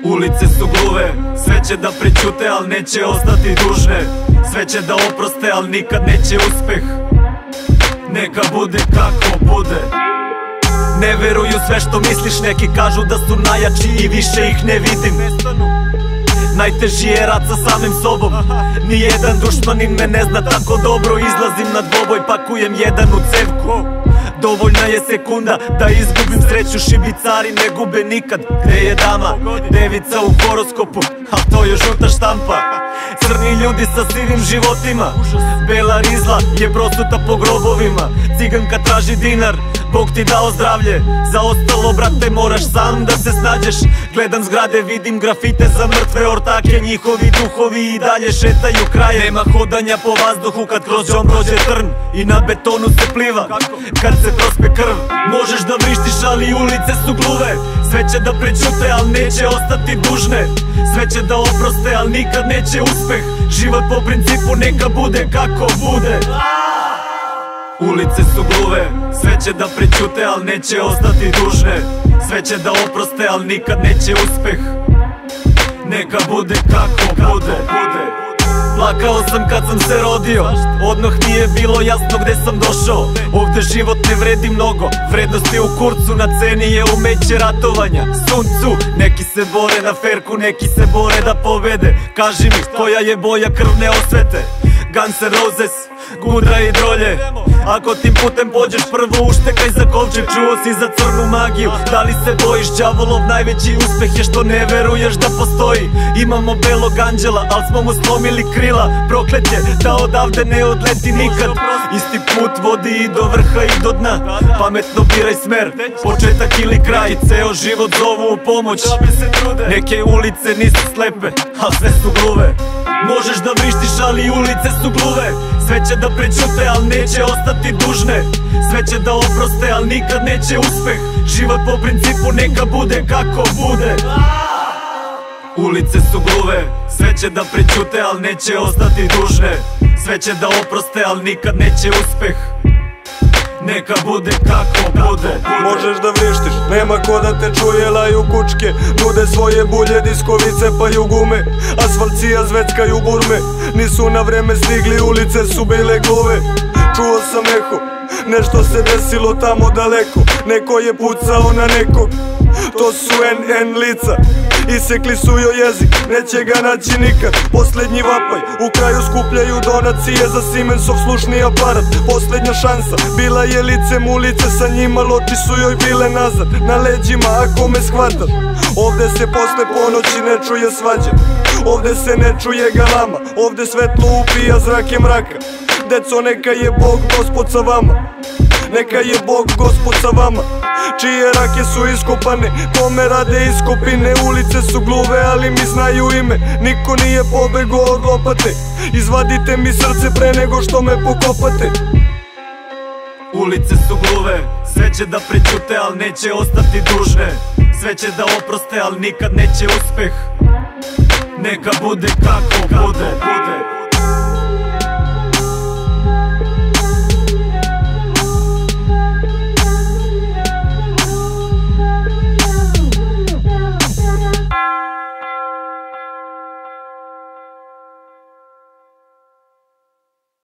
Ulice su gluve, sve će da prećute, al neće ostati dužne. Sve će da oproste, al nikad neće uspeh. Neka bude kako bude. Ne veruju sve što misliš, neki kažu da su najjači i više ih ne vidim. Najteži je rat sa samim sobom. Nijedan dušmanin me ne zna tako dobro. Izlazim na dvoboj, pakujem jedan u cevku. Dovoljna je sekunda da izgubim sreću. Šibicari ne gube nikad. Gde je dama? Devica u horoskopu, a to je žuta štampa. Crni ljudi sa sivim životima. Bela rizla je prosuta po grobovima. Ciganka traži dinar, Bog ti dao zdravlje. Za ostalo, brate, moraš sam da se snađeš. Gledam zgrade, vidim grafite za mrtve ortake. Njihovi duhovi i dalje šetaju kraje. Nema hodanja po vazduhu kad kroz džom prođe trn. I na betonu se pliva kad se prospe krv. Možeš da vrištiš, ali ulice su gluve. Sve će da prećute, al neće ostati dužne. Sve će da oproste, al nikad neće uspeh. Život po principu neka bude kako bude. Ulice su gluve, sve će da prećute, al neće ostati dužne. Sve će da oproste, al nikad neće uspeh. Neka bude kako bude. Plakao sam kad sam se rodio, odmah mi je bilo jasno gde sam došao. Ovde život ne vredi mnogo, vrednost je u kurcu, na ceni je umeće ratovanja. Suncu, neki se bore na ferku, neki se bore da pobede. Kaži mi, koja je boja krvne osvete? Guns N' Roses, Gudra i Drolje. Ako tim putem pođeš, prvo uštekaj za kovčeg. Čuo si za crnu magiju, da li se bojiš? Đavolov najveći uspeh je što ne veruješ da postoji. Imamo belog anđela, al smo mu slomili krila. Proklet je da odavde ne odleti nikad. Isti put vodi i do vrha i do dna. Pametno biraj smer, početak ili kraj. I ceo život zovu u pomoć. Neke ulice nisu slepe, a sve su gluve. Možeš da vrištiš, ali ulice su gluve. Sve će da prećute, al neće ostati dužne. Sve će da oproste, al nikad neće uspeh. Život po principu neka bude kako bude. Ulice su gluve, sve će da prećute, al neće ostati dužne. Sve će da oproste, al nikad neće uspeh. Neka bude kako bude. Možeš da vrištiš, nema ko da te čuje, laju kučke. Nude svoje bulje, diskovi cepaju gume. Asfalcija zveckaju burme. Nisu na vreme stigli, ulice su bile gluve. Čuo sam eho, nešto se desilo tamo daleko. Neko je pucao na nekog, to su NN lica. Isekli su joj jezik, neće ga naći nikad. Poslednji vapaj, u kraju skupljaju donacije za Siemensov slušni aparat. Poslednja šansa, bila je licem ulice, sa njima loči su joj bile nazad. Na leđima, ako me shvataš, ovde se posle ponoći ne čuje svađa. Ovde se ne čuje galama, ovde svetlo upija zrake mraka. Deco, neka je Bog gospod sa vama. Neka je Bog gospod sa vama. Čije rake su iskopane, kome rade iskopine. Ulice su gluve, ali mi znaju ime. Niko nije pobegao od lopate. Izvadite mi srce pre nego što me pokopate. Ulice su gluve, sve će da prećute, al neće ostati dužne. Sve će da oproste, al nikad neće uspeh. Neka bude kako bude.